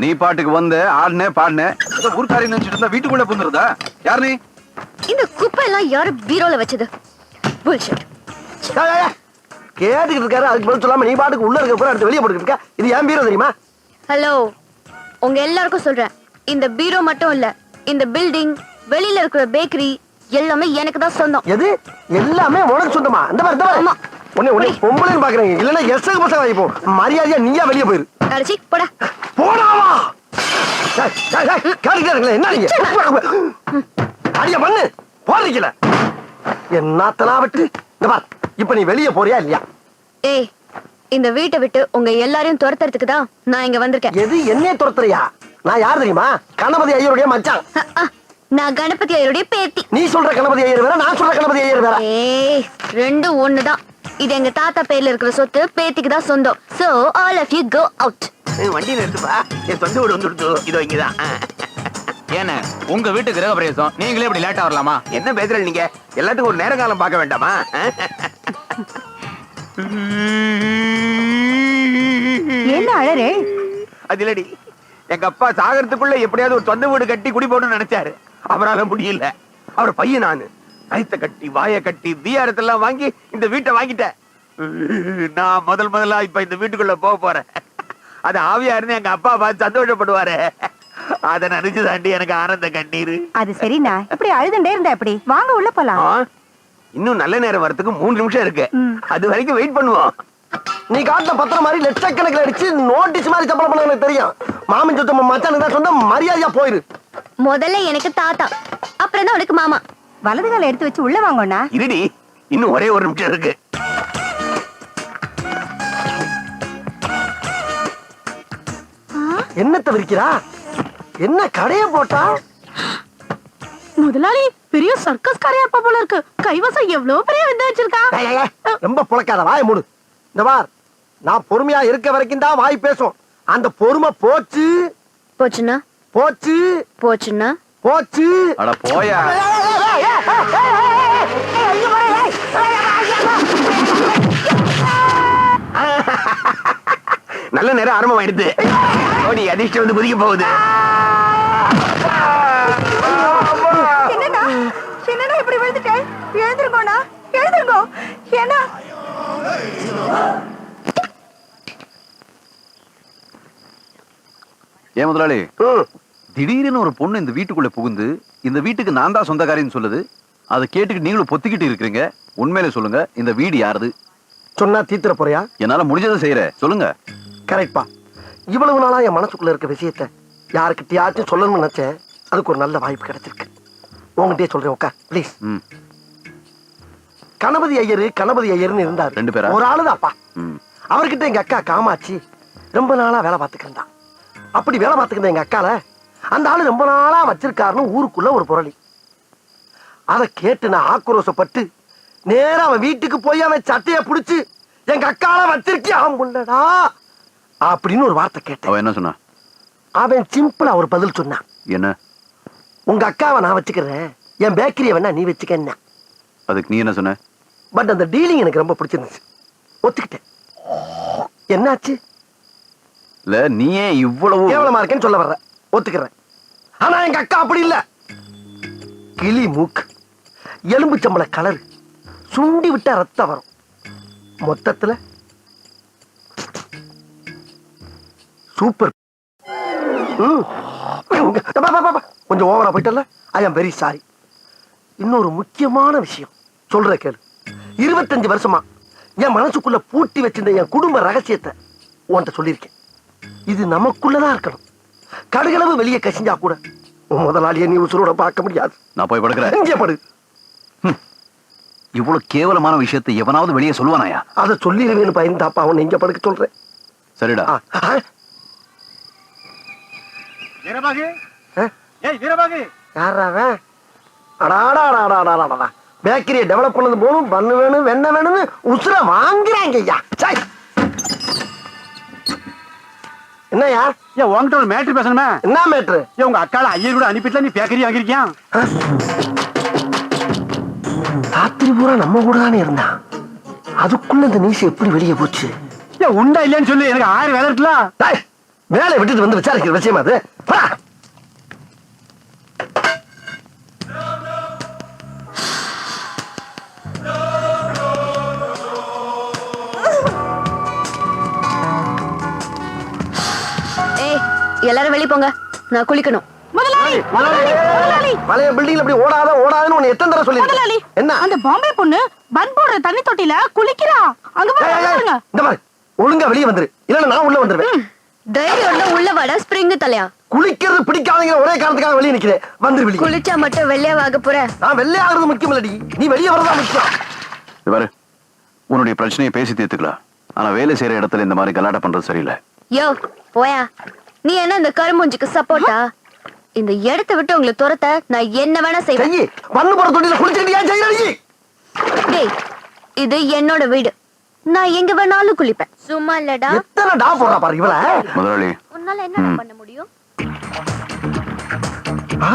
நீ பாட்டுக்கு வந்த ஆடுனே பாடுனே ஊர்க்காரி நினைச்சிட்டு இருந்தா வீட்டுக்குள்ள புந்துருதா? யார் நீ? இந்த குப்பை எல்லாம் யாரு பீரோல வச்சது? புல்ஷிட். கேட்டுக்கிட்டு இருக்காரு, அதுக்கு பதில் சொல்லாம நீ பாட்டுக்கு உள்ள இருக்க போற அடுத்து வெளியே போட்டுக்கிட்டு இருக்க. இது ஏன் பீரோ தெரியுமா? ஹலோ, உங்க எல்லாருக்கும் சொல்றேன், இந்த பீரோ மட்டும் இல்ல, இந்த பில்டிங், வெளியில இருக்கிற பேக்கரி எல்லாமே எனக்கு தான் சொந்தம். எது? எல்லாமே உனக்கு சொந்தமா? இந்த மாதிரி உன்னை பொம்பளைன்னு பாக்குறீங்க, இல்லன்னா எஸ்ஸுக்கு பசங்க வாங்கிப்போம். மரியாதையா நீயா வெளியே போயிரு. அடிச்சி போடா. போடாவா? என்ன நீங்க அடிய பண்ணு போறீங்கள? என்னத்தனா விட்டு இந்த பார், இப்ப நீ வெளியே போறியா இல்லையா? ஏய், இந்த வீட்டை விட்டு உங்க எல்லாரையும் துரத்துறதுக்கு தான் நான் இங்க வந்திருக்கேன். எது? என்னைய துரத்துறியா? நான் யார் தெரியுமா? கணபதி ஐயருடைய மச்சான். நான் கணபதி ஐயருடைய பேத்தி. நீ சொல்ற கணபதி ஐயர் வேற, நான் சொல்ற கணபதி ஐயர் வேற. ஏய், ரெண்டும் ஒண்ணுதான். இது எங்க தாத்தா பேர்ல இருக்கிற சொத்து, பேத்திக்கு தான் சொந்தம். So all of you go out. வண்டி நிறுத்துப்பா, என் சொந்த வீடு வந்துடுது. இதோ இங்கதான். ஏன்னா உங்க வீட்டு கிரக பிரவேசம், நீங்களே இப்படி லேட்டா வரலாமா? என்ன பேசுற நீங்க? எல்லாத்துக்கும் ஒரு நேர காலம் பார்க்க வேண்டாமா? என்ன அழறே? அது இல்லடி, எங்க அப்பா சாகரத்துக்குள்ள எப்படியாவது ஒரு சொந்த வீடு கட்டி குடி போடணும்னு நினைச்சாரு. அவரால முடியல. அவர் பையன் நானு கழுத்தை கட்டி வாய கட்டி வீரத்தெல்லாம் வாங்கி இந்த வீட்டை வாங்கிட்டேன். நான் முதல்ல இப்ப இந்த வீட்டுக்குள்ள போக போறேன். அது ஆவியா இருந்து எங்க அப்பா பார்த்து சந்தோஷப்படுவாரு. அத நினைச்சு தாண்டி எனக்கு ஆனந்த கண்ணீரு. அது சரிண்ணா, இப்படி அழுதுண்டே இருந்தா எப்படி? வாங்க உள்ள போலாம். இன்னும் நல்ல நேரம் வரதுக்கு 3 நிமிஷம் இருக்கு. அது வரைக்கும் வெயிட் பண்ணுவோம். நீ காட்டுல பத்திரம் மாதிரி லட்சக்கணக்கில் அடிச்சு நோட்டீஸ் மாதிரி சம்பளம் பண்ண எனக்கு தெரியும். மாமன் சொத்த மச்சானுக்கு தான் சொந்த, மரியாதையா போயிரு. முதல்ல எனக்கு தாத்தா, அப்புறம் தான் உனக்கு மாமா. வலது கால எடுத்து வச்சு உள்ள வாங்கண்ணா. இருடி, இன்னும் ஒரே ஒரு நிமிஷம் இருக்கு. என்னத்த விரிக்கிறா? என்ன கடைய போட்டா? முதலாளி பெரிய சர்க்கஸ் காரியா இருப்பா போல இருக்கு. கைவசம் எவ்வளவு பெரிய வித்தை வச்சிருக்கா. ரொம்ப புழக்காத, வாய மூடு. இந்த பார், நான் பொறுமையா இருக்க வரைக்கும் தான் வாய் பேசும். அந்த பொறுமை போச்சு போச்சுன்னா போச்சு போச்சுன்னா போச்சு. அட போயா. நல்ல நேரம் ஆரம்பமாயிடுது. ஓடி அதிர்ஷ்டம் வந்து குதிக்க போகுது. என்னடா இப்படி விழுந்துட்டேன்? எழுந்திருக்கோண்ணா, எழுந்திருக்கோ. ஏன்னா ஏன் முதலாளி, திடீர்னு ஒரு பொண்ணு இந்த வீட்டுக்குள்ள புகுந்து இந்த வீட்டுக்கு நான் தான் சொந்தக்காரின்னு சொல்லுது. அதை கேட்டுக்கிட்டு நீங்களும் பொத்திக்கிட்டு இருக்கிறீங்க. உண்மையில சொல்லுங்க, இந்த வீடு யாருது? சொன்னா தீத்துற போறியா? என்னால முடிஞ்சதை செய்யறேன், சொல்லுங்க. கரெக்ட்பா. இவ்வளவு நாளா என் மனசுக்குள்ள இருக்க விஷயத்த யாருக்கிட்டயாச்சும் சொல்லணும்னு நினைச்சேன். அதுக்கு ஒரு நல்ல வாய்ப்பு கிடைச்சிருக்கு. உங்ககிட்டயே சொல்றேன், உட்கார் ப்ளீஸ். கணபதி ஐயர்னு இருந்தாரு. 2 பேரா? ஒரு ஆளுதான்ப்பா. அவர்கிட்ட எங்க அக்கா காமாட்சி ரொம்ப நாளா வேலை பார்த்துக்கிட்டு. அப்படி வேலை பார்த்துக்கிட்ட எங்க அக்கால அந்த ஆளு ரொம்ப நாளா வச்சிருக்காருன்னு ஊருக்குள்ள ஒரு புரளி. அதை கேட்டு நான் ஆக்ரோஷப்பட்டு நேரா அவன் வீட்டுக்கு போய் அவன் சட்டையை பிடிச்சு எங்க அக்கால வச்சிருக்கியா முள்ளடா அப்படின்னு ஒரு வார்த்தை கேட்டேன். அவன் என்ன சொன்னா? அவன் சிம்பிளா ஒரு பதில் சொன்னான். என்ன? உங்க அக்காவை நான் வச்சுக்கிறேன், என் பேக்கரியை வேணா நீ வச்சுக்க. அதுக்கு நீ என்ன சொன்ன? பட் அந்த டீலிங் எனக்கு ரொம்ப பிடிச்சிருந்துச்சு, ஒத்துக்கிட்டேன். என்னாச்சு? இல்ல, நீ ஏன் இவ்வளவு கேவலமா இருக்கேன்னு சொல்ல வர்ற, ஒத்துக்கிறேன். ஆனா எங்க அக்கா அப்படி இல்ல. கிளி மூக்கு, எலும்பு சம்பள கலர், சுண்டி விட்டா ரத்தம் வரும். மொத்தத்துல சூப்பர். கொஞ்சம் ஓவரா போயிட்டல. ஐ ஆம் வெரி சாரி. இன்னொரு முக்கியமான விஷயம் சொல்ற கேளு. 25 வருஷமா என் மனசுக்குள்ள பூட்டி வச்சிருந்த என் குடும்ப ரகசியத்தை உன்கிட்ட சொல்லியிருக்கேன். இது நமக்குள்ளதான் இருக்கணும். கடுகளவு வெளியே கசிஞ்சா கூட முதலாளியை நீ உசுரோட பார்க்க முடியாது. நான் போய் படுக்கிறேன். இங்கே படு. இவ்வளவு கேவலமான விஷயத்தை எவனாவது வெளியே சொல்லுவானாயா? அதை சொல்லிடுவேன்னு பயந்தாப்பா அவன் இங்க படுக்க சொல்றேன். சரிடா. பேக்கரியை டெவலப் பண்ணது போகணும், பண்ணு வேணும், வெண்ணெய் வேணும்னு உசுர வாங்குறாங்க. என்னையா? உங்ககிட்ட ஒரு மேட்ரு பேசணுமே. என்ன மேட்ரு? உங்க அக்கால ஐயர் கூட அனுப்பிட்டு நீ பேக்கரி வாங்கிருக்கியா? ராத்திரி பூரா நம்ம கூட தானே இருந்தான். அதுக்குள்ள இந்த நியூஸ் எப்படி வெளியே போச்சு? உண்டா இல்லையான்னு சொல்லி எனக்கு 1000 வேலை இருக்குல்ல. வேலையை விட்டுட்டு வந்து விசாரிக்கிற விஷயமா அது போடா. ஏய் எல்லாரும் வெளிய போங்க, நான் குளிக்கணும். முதலாளி முதலாளி பழைய பில்டிங்ல இப்படி ஓடாதுன்னு உன்னை எத்தனை தடவை முதலாளி சொல்லிருக்கேன். என்ன அந்த பாம்பே பொண்ணு பன் போடுற தண்ணி தொட்டில குளிக்கிறா. அங்க ஏய், ஏய், ஏய், பாருங்க. இந்த மாதிரி ஒழுங்கா வெளியே வந்துரு, இல்லன்னா நான் உள்ள வந்துருவேன். தைரியம் உள்ள வாடா ஸ்ப்ரிங் தலையா. குளிக்கிறது பிடிக்காதீங்க ஒரே காரணத்துக்காக வெளியே நிக்கிறேன். வந்துரு வெளியே. குளிச்சா மட்டும் வெள்ளையாக போற. நான் வெள்ளை ஆகுறது முக்கியம் இல்லடி, நீ வெளியே வரதா முக்கியம். இது பாரு, உன்னுடைய பிரச்சனையை பேசி தீர்த்துக்கலாம். ஆனா வேலை செய்யற இடத்துல இந்த மாதிரி கலாட்டம் பண்றது சரியில்லை. யோ போயா, நீ என்ன இந்த கரும்பூஞ்சிக்கு சப்போர்ட்டா? இந்த இடத்தை விட்டு உங்களை துரத்த நான் என்ன வேணா செய்வேன். செய்யி மண்ணு போற தொட்டில குளிச்சுக்கிட்டு ஏன் செய்யறடி? டேய் இது என்னோட வீடு, நான் எங்க வேணாலும் குளிப்பேன். சும்மா இல்லடா. எத்தனை டா போறா பாரு இவள. முதலாளி உன்னால என்ன பண்ண முடியும்? ஆ?